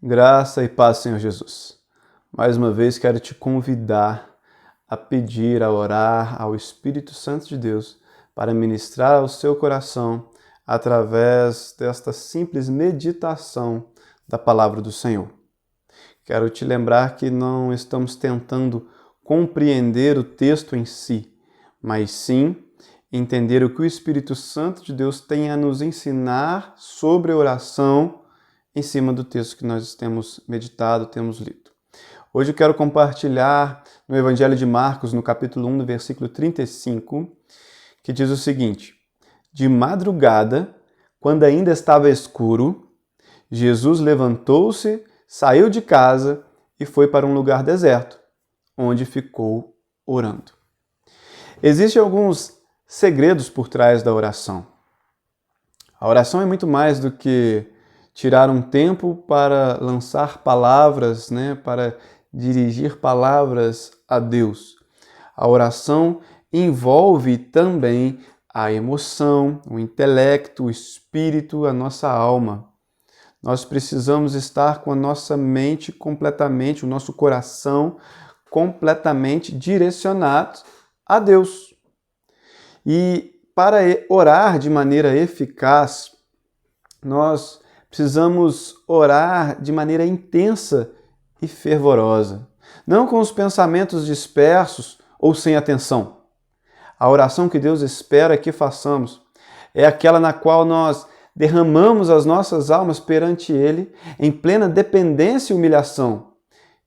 Graça e paz, Senhor Jesus. Mais uma vez quero te convidar a pedir, a orar ao Espírito Santo de Deus para ministrar ao seu coração através desta simples meditação da palavra do Senhor. Quero te lembrar que não estamos tentando compreender o texto em si, mas sim entender o que o Espírito Santo de Deus tem a nos ensinar sobre oração em cima do texto que nós temos meditado, temos lido. Hoje eu quero compartilhar no Evangelho de Marcos, no capítulo 1, no versículo 35, que diz o seguinte: De madrugada, quando ainda estava escuro, Jesus levantou-se, saiu de casa e foi para um lugar deserto, onde ficou orando. Existem alguns segredos por trás da oração. A oração é muito mais do que tirar um tempo para lançar palavras, para dirigir palavras a Deus. A oração envolve também a emoção, o intelecto, o espírito, a nossa alma. Nós precisamos estar com a nossa mente completamente, o nosso coração completamente direcionados a Deus. E para orar de maneira eficaz, nós precisamos orar de maneira intensa e fervorosa, não com os pensamentos dispersos ou sem atenção. A oração que Deus espera que façamos é aquela na qual nós derramamos as nossas almas perante Ele em plena dependência e humilhação.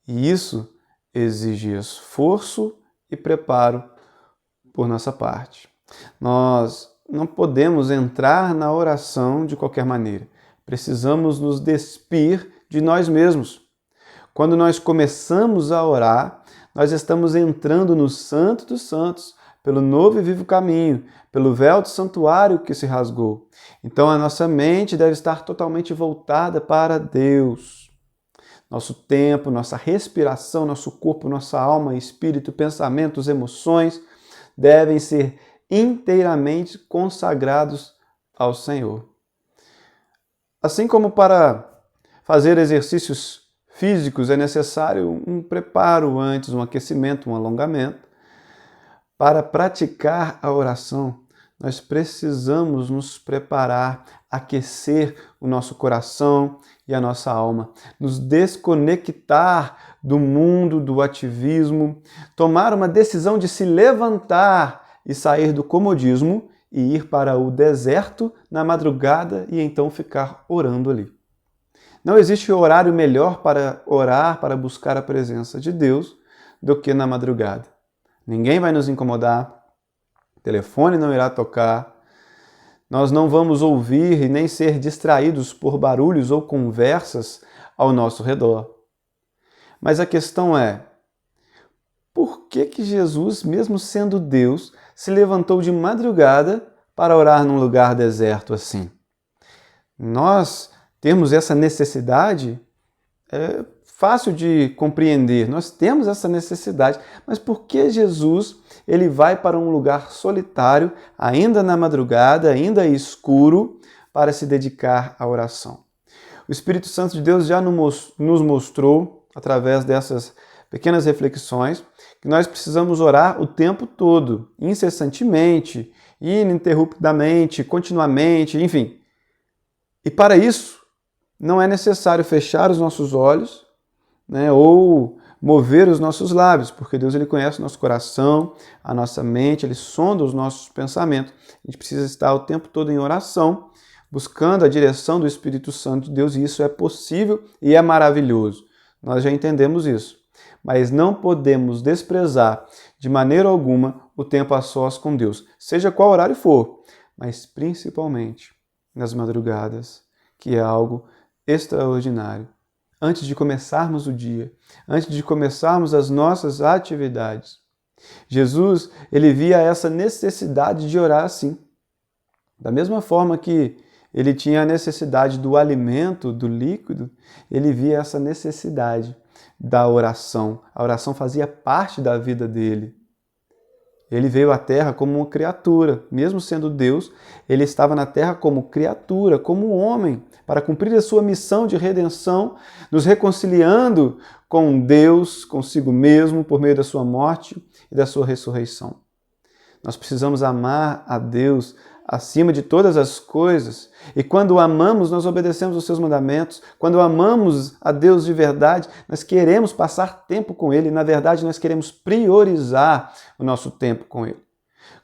E isso exige esforço e preparo por nossa parte. Nós não podemos entrar na oração de qualquer maneira. Precisamos nos despir de nós mesmos. Quando nós começamos a orar, nós estamos entrando no Santo dos Santos, pelo novo e vivo caminho, pelo véu do santuário que se rasgou. Então a nossa mente deve estar totalmente voltada para Deus. Nosso tempo, nossa respiração, nosso corpo, nossa alma, espírito, pensamentos, emoções devem ser inteiramente consagrados ao Senhor. Assim como para fazer exercícios físicos é necessário um preparo antes, um aquecimento, um alongamento, para praticar a oração, nós precisamos nos preparar, aquecer o nosso coração e a nossa alma, nos desconectar do mundo do ativismo, tomar uma decisão de se levantar e sair do comodismo e ir para o deserto na madrugada e então ficar orando ali. Não existe horário melhor para orar, para buscar a presença de Deus, do que na madrugada. Ninguém vai nos incomodar, o telefone não irá tocar, nós não vamos ouvir e nem ser distraídos por barulhos ou conversas ao nosso redor. Mas a questão é, por que Jesus, mesmo sendo Deus, se levantou de madrugada para orar num lugar deserto assim? Nós temos essa necessidade, é fácil de compreender, nós temos essa necessidade, mas por que Jesus ele vai para um lugar solitário, ainda na madrugada, ainda escuro, para se dedicar à oração? O Espírito Santo de Deus já nos mostrou, através dessas pequenas reflexões, que nós precisamos orar o tempo todo, incessantemente, ininterruptamente, continuamente, enfim. E para isso, não é necessário fechar os nossos olhos, ou mover os nossos lábios, porque Deus ele conhece o nosso coração, a nossa mente, Ele sonda os nossos pensamentos. A gente precisa estar o tempo todo em oração, buscando a direção do Espírito Santo de Deus, e isso é possível e é maravilhoso. Nós já entendemos isso. Mas não podemos desprezar de maneira alguma o tempo a sós com Deus, seja qual horário for, mas principalmente nas madrugadas, que é algo extraordinário. Antes de começarmos o dia, antes de começarmos as nossas atividades, Jesus, ele via essa necessidade de orar assim. Da mesma forma que ele tinha a necessidade do alimento, do líquido, ele via essa necessidade da oração. A oração fazia parte da vida dele. Ele veio à Terra como uma criatura. Mesmo sendo Deus, ele estava na Terra como criatura, como homem, para cumprir a sua missão de redenção, nos reconciliando com Deus, consigo mesmo, por meio da sua morte e da sua ressurreição. Nós precisamos amar a Deus acima de todas as coisas. E quando o amamos, nós obedecemos os seus mandamentos. Quando amamos a Deus de verdade, nós queremos passar tempo com Ele. Na verdade, nós queremos priorizar o nosso tempo com Ele.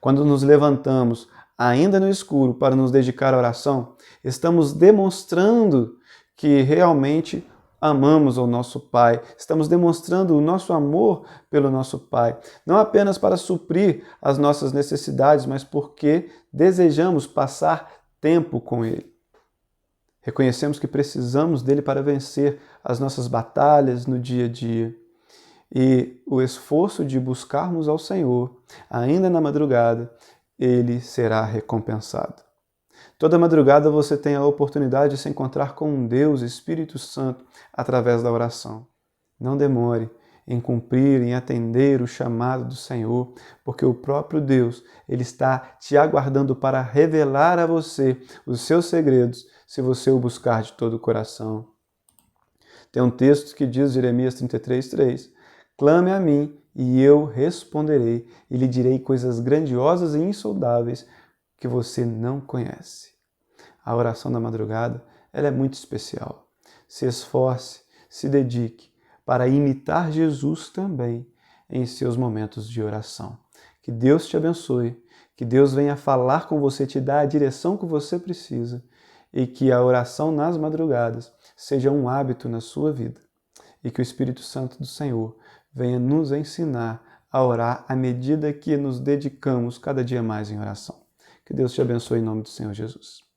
Quando nos levantamos, ainda no escuro, para nos dedicar à oração, estamos demonstrando que realmente amamos ao nosso Pai. Estamos demonstrando o nosso amor pelo nosso Pai. Não apenas para suprir as nossas necessidades, mas porque desejamos passar tempo com Ele. Reconhecemos que precisamos dele para vencer as nossas batalhas no dia a dia. E o esforço de buscarmos ao Senhor, ainda na madrugada, ele será recompensado. Toda madrugada você tem a oportunidade de se encontrar com um Deus, Espírito Santo, através da oração. Não demore em cumprir, em atender o chamado do Senhor, porque o próprio Deus, ele está te aguardando para revelar a você os seus segredos, se você o buscar de todo o coração. Tem um texto que diz, Jeremias 33:3, clame a mim e eu responderei e lhe direi coisas grandiosas e insondáveis que você não conhece. A oração da madrugada, ela é muito especial. Se esforce, se dedique para imitar Jesus também em seus momentos de oração. Que Deus te abençoe, que Deus venha falar com você, te dar a direção que você precisa e que a oração nas madrugadas seja um hábito na sua vida e que o Espírito Santo do Senhor venha nos ensinar a orar à medida que nos dedicamos cada dia mais em oração. Que Deus te abençoe em nome do Senhor Jesus.